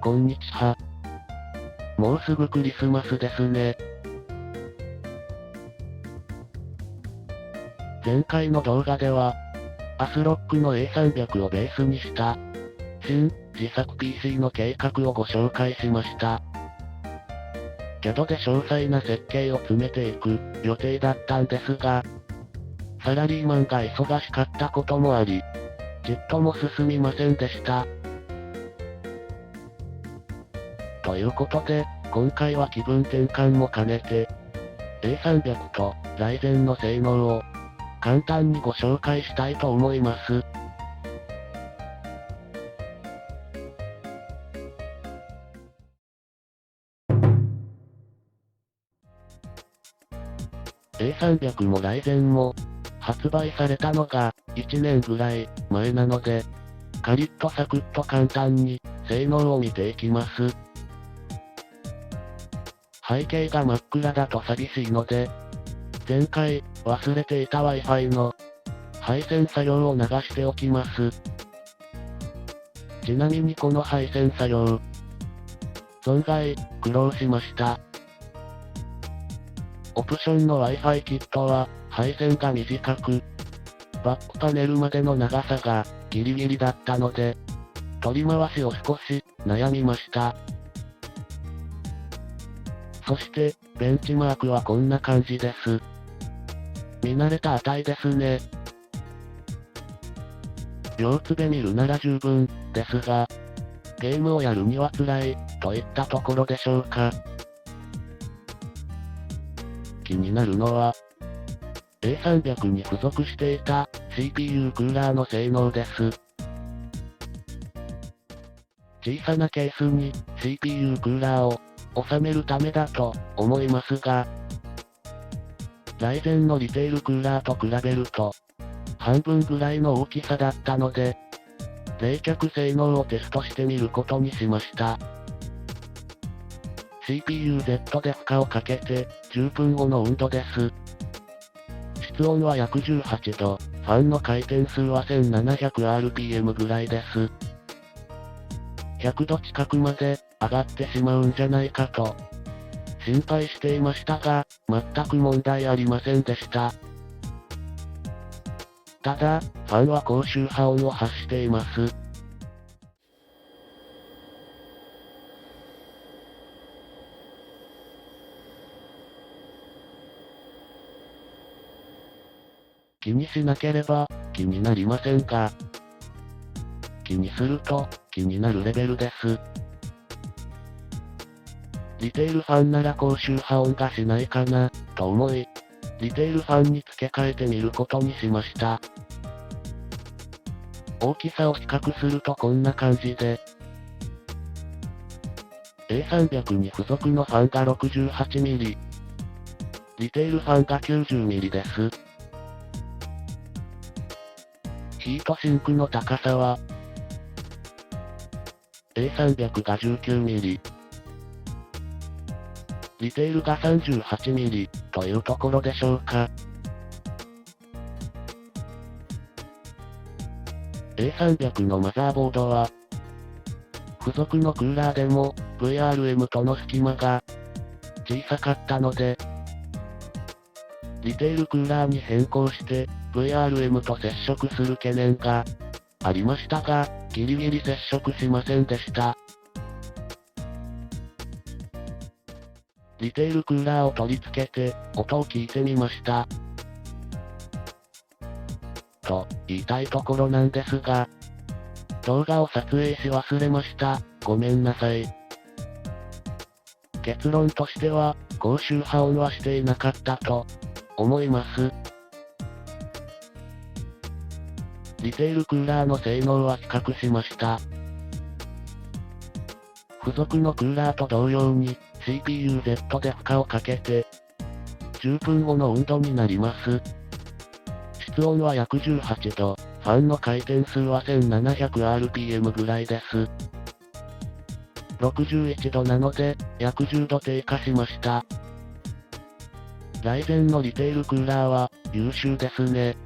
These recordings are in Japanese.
こんにちは。もうすぐクリスマスですね。前回の動画では、アスロックの A300 をベースにした、新、自作 PC の計画をご紹介しました。CAD で詳細な設計を詰めていく予定だったんですが、サラリーマンが忙しかったこともあり、ちっとも進みませんでした。ということで、今回は気分転換も兼ねて、A300 とライゼンの性能を簡単にご紹介したいと思います。A300 もライゼンも発売されたのが1年ぐらい前なので、カリッとサクッと簡単に性能を見ていきます。背景が真っ暗だと寂しいので、前回忘れていた Wi-Fi の配線作業を流しておきます。ちなみにこの配線作業、存外苦労しました。オプションの Wi-Fi キットは配線が短く、バックパネルまでの長さがギリギリだったので、取り回しを少し悩みました。そして、ベンチマークはこんな感じです。見慣れた値ですね。両つで見るなら十分、ですが、ゲームをやるには辛い、といったところでしょうか。気になるのは、A300 に付属していた CPU クーラーの性能です。小さなケースに CPU クーラーを収めるためだと思いますが、ライゼンのリテールクーラーと比べると、半分ぐらいの大きさだったので、冷却性能をテストしてみることにしました。CPU-Z で負荷をかけて、10分後の温度です。室温は約18度、ファンの回転数は 1700rpm ぐらいです。100度近くまで上がってしまうんじゃないかと心配していましたが、全く問題ありませんでした。ただ、ファンは高周波音を発しています。気にしなければ気になりませんが、気にすると気になるレベルです。リテールファンなら高周波音がしないかな、と思い、リテールファンに付け替えてみることにしました。大きさを比較するとこんな感じで、A300 に付属のファンが 68mm、リテールファンが 90mm です。ヒートシンクの高さは、A300 が 19mm、リテールが 38mm というところでしょうか。A300 のマザーボードは、付属のクーラーでも VRM との隙間が小さかったので、リテールクーラーに変更して VRM と接触する懸念がありましたが、ギリギリ接触しませんでした。リテールクーラーを取り付けて音を聞いてみました。と言いたいところなんですが、動画を撮影し忘れました。ごめんなさい。結論としては、高周波音はしていなかったと思います。リテールクーラーの性能は比較しました。付属のクーラーと同様に CPU-Z で負荷をかけて、10分後の温度になります。室温は約18度、ファンの回転数は 1700rpm ぐらいです。61度なので、約10度低下しました。ライゼンのリテールクーラーは優秀ですね。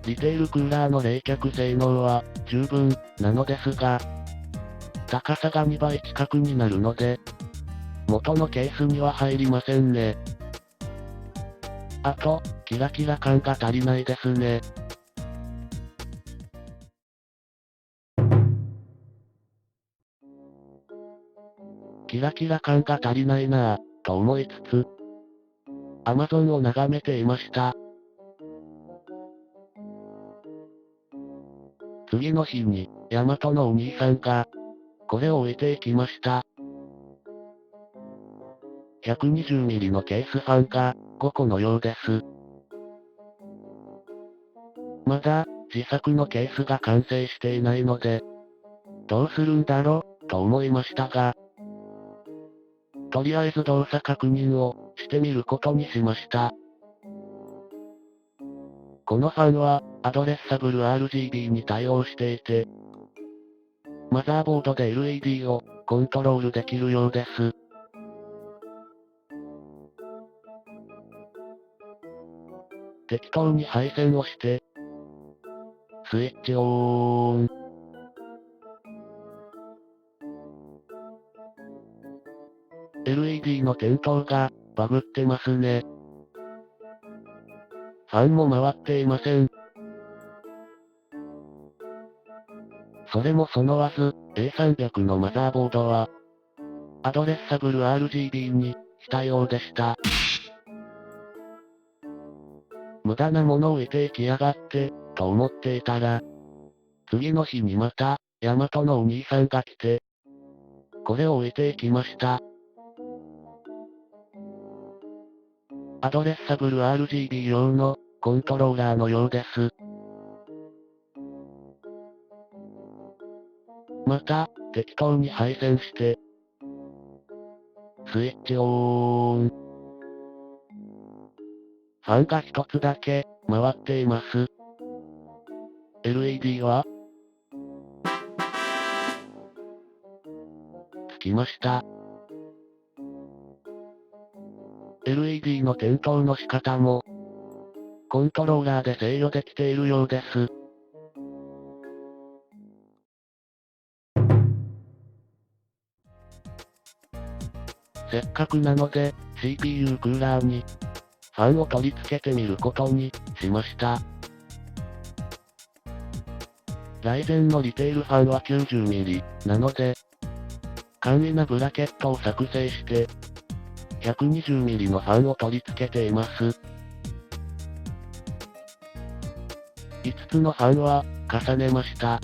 リテールクーラーの冷却性能は十分なのですが、高さが2倍近くになるので、元のケースには入りませんね。あと、キラキラ感が足りないですね。キラキラ感が足りないなぁ、と思いつつ、Amazon を眺めていました。次の日に、ヤマトのお兄さんが、これを置いていきました。120mm のケースファンが、5個のようです。まだ、自作のケースが完成していないので、どうするんだろう、と思いましたが、とりあえず動作確認を、してみることにしました。このファンは、アドレッサブル RGB に対応していて、マザーボードで LED を、コントロールできるようです。適当に配線をして、スイッチオン。LED の点灯が、バグってますね。ファンも回っていません。それもそのわず、A300 のマザーボードは、アドレッサブル RGB に、非対応でした。無駄なものを置いていきやがって、と思っていたら、次の日にまた、ヤマトのお兄さんが来て、これを置いていきました。アドレッサブル RGB 用の、コントローラーのようです。また、適当に配線して、スイッチオン。ファンが一つだけ、回っています。LED はつきました。LED の点灯の仕方も、コントローラーで制御できているようです。せっかくなので、CPU クーラーに、ファンを取り付けてみることに、しました。ライゼンのリテールファンは 90mm なので、簡易なブラケットを作成して、120mm のファンを取り付けています。5つのファンは、重ねました。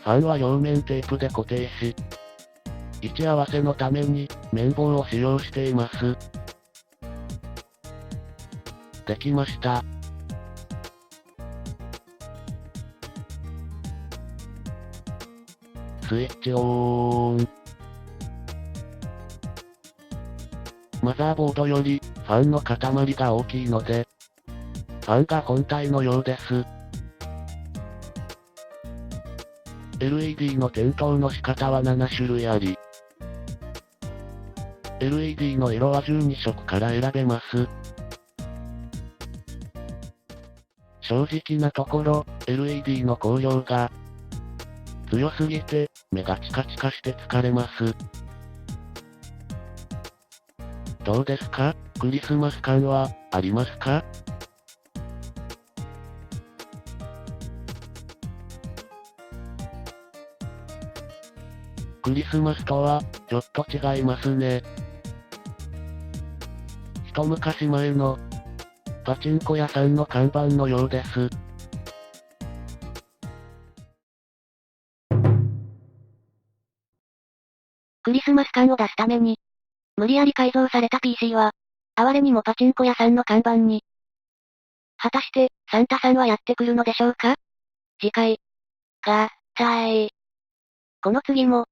ファンは両面テープで固定し、位置合わせのために、綿棒を使用しています。できました。スイッチオン。マザーボードより、ファンの塊が大きいので、ファンが本体のようです。LED の点灯の仕方は7種類あり、LED の色は12色から選べます。正直なところ、LED の光量が強すぎて、目がチカチカして疲れます。どうですか？クリスマス感は、ありますか？クリスマスとは、ちょっと違いますね。一昔前の、パチンコ屋さんの看板のようです。クリスマス感を出すために、無理やり改造された PC は、哀れにもパチンコ屋さんの看板に。果たして、サンタさんはやってくるのでしょうか？次回、合体。この次も、